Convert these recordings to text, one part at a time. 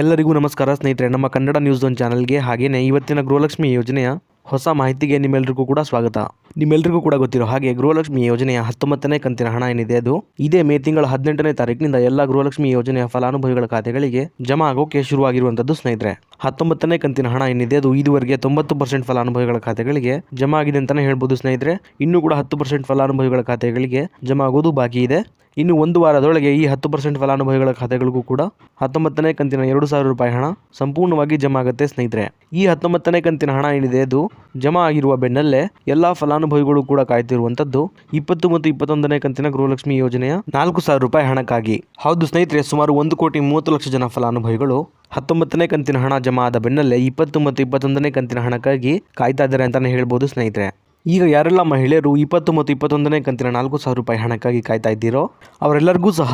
ಎಲ್ಲರಿಗೂ ನಮಸ್ಕಾರ ಸ್ನೇಹಿತರೆ, ನಮ್ಮ ಕನ್ನಡ ನ್ಯೂಸ್ ಒನ್ ಚಾನಲ್ಗೆ ಹಾಗೆಯೇ ಇವತ್ತಿನ ಗೃಹಲಕ್ಷ್ಮಿ ಯೋಜನೆಯ ಹೊಸ ಮಾಹಿತಿಗೆ ನಿಮ್ಮೆಲ್ಲರಿಗೂ ಕೂಡ ಸ್ವಾಗತ. ನಿಮ್ಮೆಲ್ಲರಿಗೂ ಕೂಡ ಗೊತ್ತಿರೋ ಹಾಗೆ ಗೃಹಲಕ್ಷ್ಮಿ ಯೋಜನೆಯ 19ನೇ ಕಂತಿನ ಹಣ ಏನಿದೆ ಅದು ಇದೇ ಮೇ ತಿಂಗಳ 18ನೇ ತಾರೀಕಿನಿಂದ ಎಲ್ಲ ಗೃಹಲಕ್ಷ್ಮಿ ಯೋಜನೆಯ ಫಲಾನುಭವಿಗಳ ಖಾತೆಗಳಿಗೆ ಜಮಾ ಆಗೋಕೆ ಶುರುವಾಗಿರುವಂಥದ್ದು ಸ್ನೇಹಿತರೆ. 19ನೇ ಕಂತಿನ ಹಣ ಏನಿದೆ ಅದು ಇದುವರೆಗೆ 90% ಫಲಾನುಭವಿಗಳ ಖಾತೆಗಳಿಗೆ ಜಮಾ ಆಗಿದೆ ಅಂತಾನೆ ಹೇಳ್ಬೋದು ಸ್ನೇಹಿತರೆ. ಇನ್ನೂ ಕೂಡ 10% ಫಲಾನುಭವಿಗಳ ಖಾತೆಗಳಿಗೆ ಜಮಾ ಆಗೋದು ಬಾಕಿ ಇದೆ. ಇನ್ನು ಒಂದು ವಾರದೊಳಗೆ ಈ 10% ಫಲಾನುಭವಿಗಳ ಖಾತೆಗಳಿಗೂ ಕೂಡ 19ನೇ ಕಂತಿನ 2,000 ರೂಪಾಯಿ ಹಣ ಸಂಪೂರ್ಣವಾಗಿ ಜಮಾ ಆಗುತ್ತೆ ಸ್ನೇಹಿತರೆ. ಈ 19ನೇ ಕಂತಿನ ಹಣ ಏನಿದೆ ಅದು ಜಮಾ ಆಗಿರುವ ಬೆನ್ನಲ್ಲೇ ಎಲ್ಲಾ ಫಲಾನುಭವಿಗಳು ಕೂಡ ಕಾಯ್ತಿರುವಂತದ್ದು 20 ಮತ್ತು 21ನೇ ಕಂತಿನ ಗೃಹಲಕ್ಷ್ಮಿ ಯೋಜನೆಯ 4,000 ರೂಪಾಯಿ ಹಣಕ್ಕಾಗಿ. ಹೌದು ಸ್ನೇಹಿತರೆ, ಸುಮಾರು 1,30,30,00,000 ಜನ ಫಲಾನುಭವಿಗಳು 19ನೇ ಕಂತಿನ ಹಣ ಜಮಾ ಆದ ಬೆನ್ನಲ್ಲೇ 20 ಮತ್ತು 21ನೇ ಕಂತಿನ ಹಣಕ್ಕಾಗಿ ಕಾಯ್ತಾ ಇದ್ದಾರೆ ಅಂತಾನೆ ಹೇಳ್ಬೋದು ಸ್ನೇಹಿತರೆ. ಈಗ ಯಾರೆಲ್ಲ ಮಹಿಳೆಯರು 20 ಮತ್ತು 21ನೇ ಕಂತಿನ 4,000 ರೂಪಾಯಿ ಹಣಕ್ಕಾಗಿ ಕಾಯ್ತಾ ಇದ್ದೀರೋ ಅವರೆಲ್ಲರಿಗೂ ಸಹ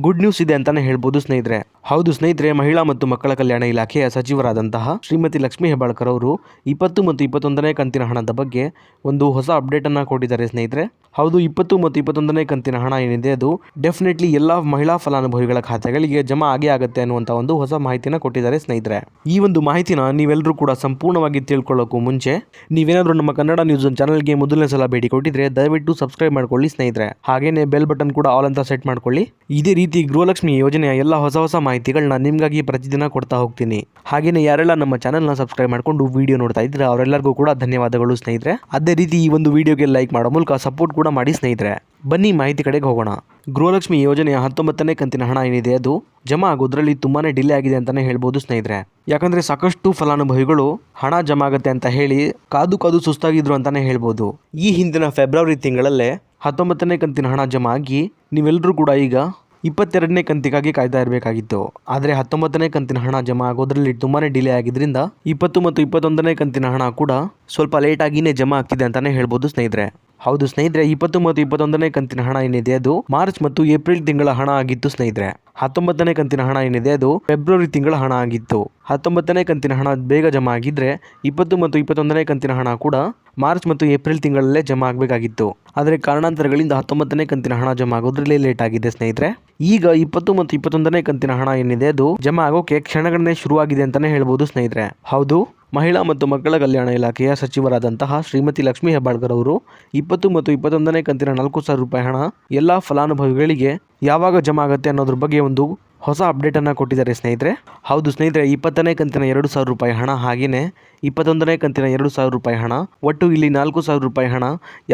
ಗುಡ್ ನ್ಯೂಸ್ ಇದೆ ಅಂತಾನೆ ಹೇಳ್ಬೋದು ಸ್ನೇಹಿತರೆ. ಹೌದು ಸ್ನೇಹಿತರೆ, ಮಹಿಳಾ ಮತ್ತು ಮಕ್ಕಳ ಕಲ್ಯಾಣ ಇಲಾಖೆಯ ಸಚಿವರಾದಂತಹ ಶ್ರೀಮತಿ ಲಕ್ಷ್ಮೀ ಹೆಬ್ಬಾಳ್ಕರ್ ಅವರು 20 ಮತ್ತು 21ನೇ ಕಂತಿನ ಹಣದ ಬಗ್ಗೆ ಒಂದು ಹೊಸ ಅಪ್ಡೇಟ್ ಅನ್ನ ಕೊಟ್ಟಿದ್ದಾರೆ ಸ್ನೇಹಿತರೆ. ಹೌದು, 20 ಮತ್ತು 21ನೇ ಕಂತಿನ ಹಣ ಏನಿದೆ ಅದು ಡೆಫಿನೆಟ್ಲಿ ಎಲ್ಲ ಮಹಿಳಾ ಫಲಾನುಭವಿಗಳ ಖಾತೆಗಳಿಗೆ ಜಮಾ ಆಗೇ ಆಗುತ್ತೆ ಅನ್ನುವಂತ ಒಂದು ಹೊಸ ಮಾಹಿತಿನ ಕೊಟ್ಟಿದ್ದಾರೆ ಸ್ನೇಹಿತರೆ. ಈ ಒಂದು ಮಾಹಿತಿನ ನೀವೆಲ್ಲರೂ ಕೂಡ ಸಂಪೂರ್ಣವಾಗಿ ತಿಳ್ಕೊಳ್ಳೋಕ್ಕೂ ಮುಂಚೆ ನೀವೇನಾದ್ರೂ ನಮ್ಮ ಕನ್ನಡ ನ್ಯೂಸ್ ಚಾನಲ್ಗೆ ಮೊದಲನೇ ಸಲ ಭೇಟಿ ಕೊಟ್ಟಿದ್ರೆ ದಯವಿಟ್ಟು ಸಬ್ಸ್ಕ್ರೈಬ್ ಮಾಡ್ಕೊಳ್ಳಿ ಸ್ನೇಹಿತರೆ. ಹಾಗೇನೆ ಬೆಲ್ ಬಟನ್ ಕೂಡ ಆಲ್ ಅಂತ ಸೆಟ್ ಮಾಡ್ಕೊಳ್ಳಿ. ಇದೇ ರೀತಿ ಗೃಹಲಕ್ಷ್ಮಿ ಯೋಜನೆಯ ಎಲ್ಲ ಹೊಸ ಮಾಹಿತಿಗಳನ್ನ ನಿಮ್ಗಾಗಿ ಪ್ರತಿದಿನ ಕೊಡ್ತಾ ಹೋಗ್ತೀನಿ. ಹಾಗೇನೆ ಯಾರೆಲ್ಲ ನಮ್ಮ ಚಾನಲ್ನ ಸಬ್ಸ್ಕ್ರೈಬ್ ಮಾಡ್ಕೊಂಡು ವಿಡಿಯೋ ನೋಡ್ತಾ ಇದ್ರೆ ಅವರೆಲ್ಲರಿಗೂ ಕೂಡ ಧನ್ಯವಾದಗಳು ಸ್ನೇಹಿತರೆ. ಅದೇ ರೀತಿ ಈ ಒಂದು ವಿಡಿಯೋಗೆ ಲೈಕ್ ಮಾಡೋ ಮೂಲಕ ಸಪೋರ್ಟ್ ಕೂಡ ಮಾಡಿ ಸ್ನೇಹಿತರೆ. ಬನ್ನಿ ಮಾಹಿತಿ ಕಡೆಗೆ ಹೋಗೋಣ. ಗೃಹಲಕ್ಷ್ಮಿ ಯೋಜನೆಯ 19ನೇ ಕಂತಿನ ಹಣ ಏನಿದೆ ಅದು ಜಮಾ ಆಗೋದ್ರಲ್ಲಿ ತುಂಬಾನೇ ಡಿಲೇ ಆಗಿದೆ ಅಂತಾನೆ ಹೇಳ್ಬೋದು ಸ್ನೇಹಿತರೆ. ಯಾಕಂದ್ರೆ ಸಾಕಷ್ಟು ಫಲಾನುಭವಿಗಳು ಹಣ ಜಮಾ ಆಗುತ್ತೆ ಅಂತ ಹೇಳಿ ಕಾದು ಸುಸ್ತಾಗಿದ್ರು ಅಂತಾನೆ ಹೇಳ್ಬೋದು. ಈ ಹಿಂದಿನ ಫೆಬ್ರವರಿ ತಿಂಗಳಲ್ಲೇ 19ನೇ ಕಂತಿನ ಹಣ ಜಮಾ ಆಗಿ ನೀವೆಲ್ಲರೂ ಕೂಡ ಈಗ 22ನೇ ಕಂತಿಗಾಗಿ ಕಾಯ್ತಾ ಇರಬೇಕಾಗಿತ್ತು. ಆದರೆ 19ನೇ ಕಂತಿನ ಹಣ ಜಮಾ ಆಗೋದ್ರಲ್ಲಿ ತುಂಬಾನೇ ಡಿಲೇ ಆಗಿದ್ರಿಂದ 20 ಮತ್ತು 21ನೇ ಕಂತಿನ ಹಣ ಕೂಡ ಸ್ವಲ್ಪ ಲೇಟ್ ಆಗಿನೇ ಜಮಾ ಆಗ್ತಿದೆ ಅಂತಾನೆ ಹೇಳ್ಬೋದು ಸ್ನೇಹಿತರೆ. ಹೌದು ಸ್ನೇಹಿತರೆ, 20 ಮತ್ತು 21ನೇ ಕಂತಿನ ಹಣ ಏನಿದೆ ಅದು ಮಾರ್ಚ್ ಮತ್ತು ಏಪ್ರಿಲ್ ತಿಂಗಳ ಹಣ ಆಗಿತ್ತು ಸ್ನೇಹಿತರೆ. 19ನೇ ಕಂತಿನ ಹಣ ಏನಿದೆ ಅದು ಫೆಬ್ರವರಿ ತಿಂಗಳ ಹಣ ಆಗಿತ್ತು. 19ನೇ ಕಂತಿನ ಹಣ ಬೇಗ ಜಮಾ ಆಗಿದ್ರೆ 20 ಮತ್ತು 21ನೇ ಕಂತಿನ ಹಣ ಕೂಡ ಮಾರ್ಚ್ ಮತ್ತು ಏಪ್ರಿಲ್ ತಿಂಗಳಲ್ಲೇ ಜಮಾ ಆಗಬೇಕಾಗಿತ್ತು. ಆದರೆ ಕಾರಣಾಂತರಗಳಿಂದ 19ನೇ ಕಂತಿನ ಹಣ ಜಮಾ ಆಗೋದ್ರಲ್ಲಿ ಲೇಟ್ ಆಗಿದೆ ಸ್ನೇಹಿತರೆ. ಈಗ 20 ಮತ್ತು 21ನೇ ಕಂತಿನ ಹಣ ಏನಿದೆ ಅದು ಜಮಾ ಆಗೋಕೆ ಕ್ಷಣಗಣನೆ ಶುರುವಾಗಿದೆ ಅಂತಾನೆ ಹೇಳ್ಬೋದು ಸ್ನೇಹಿತರೆ. ಹೌದು, ಮಹಿಳಾ ಮತ್ತು ಮಕ್ಕಳ ಕಲ್ಯಾಣ ಇಲಾಖೆಯ ಸಚಿವರಾದಂತಹ ಶ್ರೀಮತಿ ಲಕ್ಷ್ಮೀ ಹೆಬ್ಬಾಳ್ಕರ್ ಅವರು 20 ಮತ್ತು 21ನೇ ಕಂತಿನ 4,000 ರೂಪಾಯಿ ಹಣ ಎಲ್ಲಾ ಫಲಾನುಭವಿಗಳಿಗೆ ಯಾವಾಗ ಜಮಾ ಆಗುತ್ತೆ ಅನ್ನೋದ್ರ ಬಗ್ಗೆ ಒಂದು ಹೊಸ ಅಪ್ಡೇಟ್ ಅನ್ನ ಕೊಟ್ಟಿದ್ದಾರೆ ಸ್ನೇಹಿತರೆ. ಹೌದು ಸ್ನೇಹಿತರೆ, 20ನೇ ಕಂತಿನ 2,000 ರೂಪಾಯಿ ಹಣ ಹಾಗೇನೆ 21ನೇ ಕಂತಿನ 2,000 ರೂಪಾಯಿ ಹಣ ಒಟ್ಟು ಇಲ್ಲಿ 4,000 ರೂಪಾಯಿ ಹಣ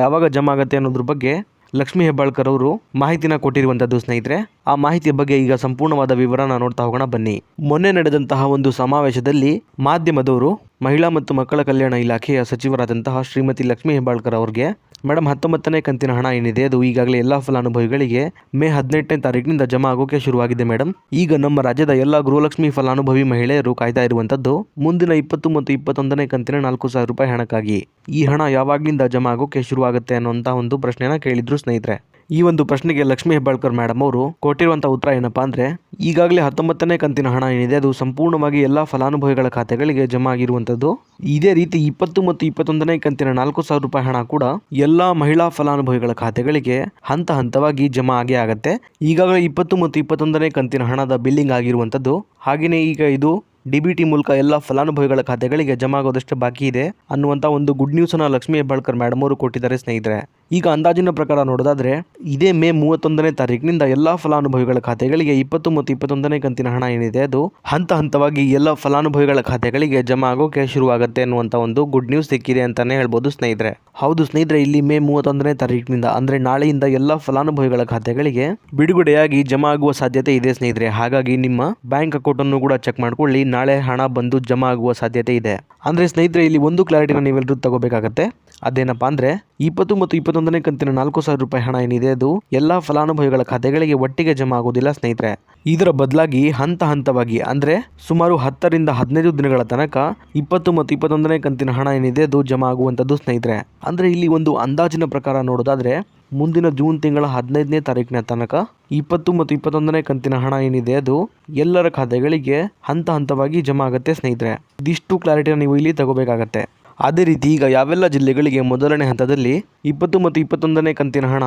ಯಾವಾಗ ಜಮಾ ಆಗುತ್ತೆ ಅನ್ನೋದ್ರ ಬಗ್ಗೆ ಲಕ್ಷ್ಮೀ ಹೆಬ್ಬಾಳ್ಕರ್ ಅವರು ಮಾಹಿತಿನ ಕೊಟ್ಟಿರುವಂತದ್ದು ಸ್ನೇಹಿತರೆ. ಆ ಮಾಹಿತಿಯ ಬಗ್ಗೆ ಈಗ ಸಂಪೂರ್ಣವಾದ ವಿವರನ ನೋಡ್ತಾ ಹೋಗೋಣ ಬನ್ನಿ. ಮೊನ್ನೆ ನಡೆದಂತಹ ಒಂದು ಸಮಾವೇಶದಲ್ಲಿ ಮಾಧ್ಯಮದವರು ಮಹಿಳಾ ಮತ್ತು ಮಕ್ಕಳ ಕಲ್ಯಾಣ ಇಲಾಖೆಯ ಸಚಿವರಾದಂತಹ ಶ್ರೀಮತಿ ಲಕ್ಷ್ಮೀ ಹೆಬ್ಬಾಳ್ಕರ್ ಅವರಿಗೆ ಮೇಡಮ್ 19ನೇ ಕಂತಿನ ಹಣ ಏನಿದೆ ಅದು ಈಗಾಗಲೇ ಎಲ್ಲ ಫಲಾನುಭವಿಗಳಿಗೆ ಮೇ 18ನೇ ತಾರೀಕಿನಿಂದ ಜಮಾ ಆಗೋಕೆ ಶುರುವಾಗಿದೆ ಮೇಡಮ್. ಈಗ ನಮ್ಮ ರಾಜ್ಯದ ಎಲ್ಲ ಗೃಹಲಕ್ಷ್ಮಿ ಫಲಾನುಭವಿ ಮಹಿಳೆಯರು ಕಾಯ್ತಾ ಇರುವಂತದ್ದು ಮುಂದಿನ 20 ಮತ್ತು 21ನೇ ಕಂತಿನ 4,000 ರೂಪಾಯಿ ಹಣಕ್ಕಾಗಿ. ಈ ಹಣ ಯಾವಾಗ್ಲಿಂದ ಜಮಾ ಆಗೋಕೆ ಶುರುವಾಗುತ್ತೆ ಅನ್ನುವಂತ ಒಂದು ಪ್ರಶ್ನೆನ ಕೇಳಿದ್ರು ಸ್ನೇಹಿತರೆ. ಈ ಒಂದು ಪ್ರಶ್ನೆಗೆ ಲಕ್ಷ್ಮೀ ಹೆಬ್ಬಾಳ್ಕರ್ ಮೇಡಮ್ ಅವರು ಕೊಟ್ಟಿರುವಂತಹ ಉತ್ತರ ಏನಪ್ಪಾ ಅಂದ್ರೆ, ಈಗಾಗಲೇ 19ನೇ ಕಂತಿನ ಹಣ ಏನಿದೆ ಅದು ಸಂಪೂರ್ಣವಾಗಿ ಎಲ್ಲಾ ಫಲಾನುಭವಿಗಳ ಖಾತೆಗಳಿಗೆ ಜಮಾ ಆಗಿರುವಂತದ್ದು. ಇದೇ ರೀತಿ 20 ಮತ್ತು 21ನೇ ಕಂತಿನ 4,000 ರೂಪಾಯಿ ಹಣ ಕೂಡ ಎಲ್ಲಾ ಮಹಿಳಾ ಫಲಾನುಭವಿಗಳ ಖಾತೆಗಳಿಗೆ ಹಂತವಾಗಿ ಜಮಾ ಆಗೇ ಆಗತ್ತೆ. ಈಗಾಗಲೇ 20 ಮತ್ತು 21ನೇ ಕಂತಿನ ಹಣದ ಬಿಲ್ಲಿಂಗ್ ಆಗಿರುವಂತದ್ದು. ಹಾಗೆಯೇ ಈಗ ಇದು DBT ಮೂಲಕ ಎಲ್ಲ ಫಲಾನುಭವಿಗಳ ಖಾತೆಗಳಿಗೆ ಜಮಾ ಆಗೋದಷ್ಟೇ ಬಾಕಿ ಇದೆ ಅನ್ನುವಂಥ ಒಂದು ಗುಡ್ ನ್ಯೂಸನ್ನು ಲಕ್ಷ್ಮೀ ಹೆಬ್ಬಾಳ್ಕರ್ ಮೇಡಮ್ ಅವರು ಕೊಟ್ಟಿದ್ದಾರೆ ಸ್ನೇಹಿತರೆ. ಈಗ ಅಂದಾಜಿನ ಪ್ರಕಾರ ನೋಡೋದಾದ್ರೆ ಇದೇ ಮೇ 31ನೇ ತಾರೀಕಿನಿಂದ ಎಲ್ಲ ಫಲಾನುಭವಿಗಳ ಖಾತೆಗಳಿಗೆ 20 ಮತ್ತು 21ನೇ ಕಂತಿನ ಹಣ ಏನಿದೆ ಅದು ಹಂತವಾಗಿ ಎಲ್ಲ ಫಲಾನುಭವಿಗಳ ಖಾತೆಗಳಿಗೆ ಜಮಾ ಆಗೋಕೆ ಶುರುವಾಗುತ್ತೆ ಅನ್ನುವಂಥ ಒಂದು ಗುಡ್ ನ್ಯೂಸ್ ಸಿಕ್ಕಿದೆ ಅಂತಾನೆ ಹೇಳ್ಬೋದು ಸ್ನೇಹಿತರೆ. ಹೌದು ಸ್ನೇಹಿತರೆ, ಇಲ್ಲಿ ಮೇ 31ನೇ ತಾರೀಕಿನಿಂದ ಅಂದ್ರೆ ನಾಳೆಯಿಂದ ಎಲ್ಲ ಫಲಾನುಭವಿಗಳ ಖಾತೆಗಳಿಗೆ ಬಿಡುಗಡೆಯಾಗಿ ಜಮಾ ಆಗುವ ಸಾಧ್ಯತೆ ಇದೆ ಸ್ನೇಹಿತರೆ. ಹಾಗಾಗಿ ನಿಮ್ಮ ಬ್ಯಾಂಕ್ ಅಕೌಂಟ್ ಅನ್ನು ಕೂಡ ಚೆಕ್ ಮಾಡ್ಕೊಳ್ಳಿ, ನಾಳೆ ಹಣ ಬಂದು ಜಮಾ ಆಗುವ ಸಾಧ್ಯತೆ ಇದೆ. ಅಂದ್ರೆ ಸ್ನೇಹಿತರೆ, ಇಲ್ಲಿ ಒಂದು ಕ್ಲಾರಿಟಿನ ನೀವೆಲ್ಲರೂ ತಗೋಬೇಕಾಗತ್ತೆ. ಅದೇನಪ್ಪಾ ಅಂದ್ರೆ 20 ಮತ್ತು 21ನೇ ಕಂತಿನ 4,000 ರೂಪಾಯಿ ಹಣ ಏನಿದೆ ಅದು ಎಲ್ಲಾ ಫಲಾನುಭವಿಗಳ ಖಾತೆಗಳಿಗೆ ಒಟ್ಟಿಗೆ ಜಮಾ ಆಗೋದಿಲ್ಲ ಸ್ನೇಹಿತರೆ. ಇದರ ಬದಲಾಗಿ ಹಂತವಾಗಿ ಅಂದ್ರೆ ಸುಮಾರು 10 ರಿಂದ 15 ದಿನಗಳ ತನಕ 20 ಮತ್ತು 21ನೇ ಕಂತಿನ ಹಣ ಏನಿದೆ ಅದು ಜಮಾ ಆಗುವಂತದ್ದು ಸ್ನೇಹಿತರೆ. ಅಂದ್ರೆ ಇಲ್ಲಿ ಒಂದು ಅಂದಾಜಿನ ಪ್ರಕಾರ ನೋಡೋದಾದ್ರೆ ಮುಂದಿನ ಜೂನ್ ತಿಂಗಳ 15ನೇ ತಾರೀಕಿನ ತನಕ 20 ಮತ್ತು 21ನೇ ಕಂತಿನ ಹಣ ಏನಿದೆ ಅದು ಎಲ್ಲರ ಖಾತೆಗಳಿಗೆ ಹಂತವಾಗಿ ಜಮಾ ಆಗುತ್ತೆ ಸ್ನೇಹಿತರೆ. ಇದಿಷ್ಟು ಕ್ಲಾರಿಟಿನ ನೀವು ಇಲ್ಲಿ ತಗೋಬೇಕಾಗತ್ತೆ. ಅದೇ ರೀತಿ ಈಗ ಯಾವೆಲ್ಲ ಜಿಲ್ಲೆಗಳಿಗೆ ಮೊದಲನೇ ಹಂತದಲ್ಲಿ 20 ಮತ್ತು 21ನೇ ಕಂತಿನ ಹಣ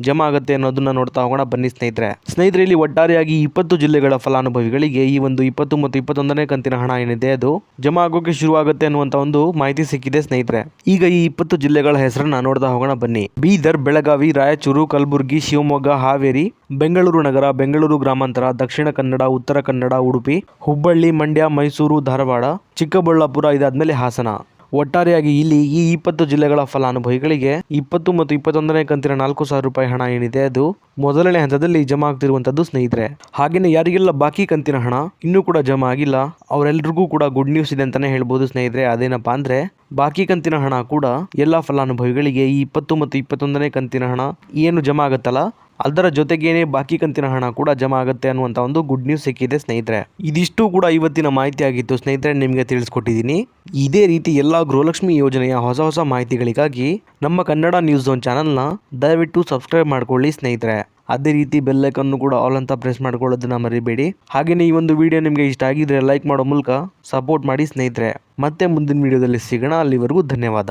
ಜಮಾ ಆಗುತ್ತೆ ಅನ್ನೋದನ್ನ ನೋಡ್ತಾ ಹೋಗೋಣ ಬನ್ನಿ ಸ್ನೇಹಿತರೆ ಇಲ್ಲಿ ಒಟ್ಟಾರೆಯಾಗಿ 20 ಜಿಲ್ಲೆಗಳ ಫಲಾನುಭವಿಗಳಿಗೆ ಈ ಒಂದು 20 ಮತ್ತು 21ನೇ ಕಂತಿನ ಹಣ ಏನಿದೆ ಅದು ಜಮಾ ಆಗೋಕೆ ಶುರುವಾಗುತ್ತೆ ಅನ್ನುವಂತ ಒಂದು ಮಾಹಿತಿ ಸಿಕ್ಕಿದೆ ಸ್ನೇಹಿತರೆ. ಈಗ ಈ 20 ಜಿಲ್ಲೆಗಳ ಹೆಸರನ್ನ ನೋಡ್ತಾ ಹೋಗೋಣ ಬನ್ನಿ. ಬೀದರ್, ಬೆಳಗಾವಿ, ರಾಯಚೂರು, ಕಲಬುರಗಿ, ಶಿವಮೊಗ್ಗ, ಹಾವೇರಿ, ಬೆಂಗಳೂರು ನಗರ, ಬೆಂಗಳೂರು ಗ್ರಾಮಾಂತರ, ದಕ್ಷಿಣ ಕನ್ನಡ, ಉತ್ತರ ಕನ್ನಡ, ಉಡುಪಿ, ಹುಬ್ಬಳ್ಳಿ, ಮಂಡ್ಯ, ಮೈಸೂರು, ಧಾರವಾಡ, ಚಿಕ್ಕಬಳ್ಳಾಪುರ, ಇದಾದ್ಮೇಲೆ ಹಾಸನ. ಒಟ್ಟಾರೆಯಾಗಿ ಇಲ್ಲಿ ಈ 20 ಜಿಲ್ಲೆಗಳ ಫಲಾನುಭವಿಗಳಿಗೆ 20 ಮತ್ತು 21ನೇ ಕಂತಿನ 4,000 ರೂಪಾಯಿ ಹಣ ಏನಿದೆ ಅದು ಮೊದಲನೇ ಹಂತದಲ್ಲಿ ಜಮಾ ಆಗ್ತಿರುವಂತದ್ದು ಸ್ನೇಹಿತರೆ. ಹಾಗೇನೆ ಯಾರಿಗೆಲ್ಲ ಬಾಕಿ ಕಂತಿನ ಹಣ ಇನ್ನೂ ಕೂಡ ಜಮಾ ಆಗಿಲ್ಲ ಅವರೆಲ್ಲರಿಗೂ ಕೂಡ ಗುಡ್ ನ್ಯೂಸ್ ಇದೆ ಅಂತಾನೆ ಹೇಳ್ಬೋದು ಸ್ನೇಹಿತರೆ. ಅದೇನಪ್ಪಾ ಅಂದ್ರೆ ಬಾಕಿ ಕಂತಿನ ಹಣ ಕೂಡ ಎಲ್ಲಾ ಫಲಾನುಭವಿಗಳಿಗೆ ಈ 20 ಮತ್ತು 21ನೇ ಕಂತಿನ ಹಣ ಏನು ಜಮಾ ಆಗುತ್ತಲ್ಲ ಅದರ ಜೊತೆಗೇನೆ ಬಾಕಿ ಕಂತಿನ ಹಣ ಕೂಡ ಜಮಾ ಆಗುತ್ತೆ ಅನ್ನುವಂತ ಒಂದು ಗುಡ್ ನ್ಯೂಸ್ ಸಿಕ್ಕಿದೆ ಸ್ನೇಹಿತರೆ. ಇದಿಷ್ಟು ಕೂಡ ಇವತ್ತಿನ ಮಾಹಿತಿ ಆಗಿತ್ತು ಸ್ನೇಹಿತರೆ, ನಿಮಗೆ ತಿಳಿಸ್ಕೊಟ್ಟಿದ್ದೀನಿ. ಇದೇ ರೀತಿ ಎಲ್ಲ ಗೃಹಲಕ್ಷ್ಮಿ ಯೋಜನೆಯ ಹೊಸ ಮಾಹಿತಿಗಳಿಗಾಗಿ ನಮ್ಮ ಕನ್ನಡ ನ್ಯೂಸ್ ಝೋನ್ ಚಾನಲ್ನ ದಯವಿಟ್ಟು ಸಬ್ಸ್ಕ್ರೈಬ್ ಮಾಡ್ಕೊಳ್ಳಿ ಸ್ನೇಹಿತರೆ. ಅದೇ ರೀತಿ ಬೆಲ್ ಐಕಾನ್ ಕೂಡ ಆಲ್ ಅಂತ ಪ್ರೆಸ್ ಮಾಡ್ಕೊಳ್ಳೋದನ್ನ ಮರಿಬೇಡಿ. ಹಾಗೆಯೇ ಈ ಒಂದು ವಿಡಿಯೋ ನಿಮಗೆ ಇಷ್ಟ ಆಗಿದ್ರೆ ಲೈಕ್ ಮಾಡೋ ಮೂಲಕ ಸಪೋರ್ಟ್ ಮಾಡಿ ಸ್ನೇಹಿತರೆ. ಮತ್ತೆ ಮುಂದಿನ ವಿಡಿಯೋದಲ್ಲಿ ಸಿಗೋಣ. ಅಲ್ಲಿವರೆಗೂ ಧನ್ಯವಾದ.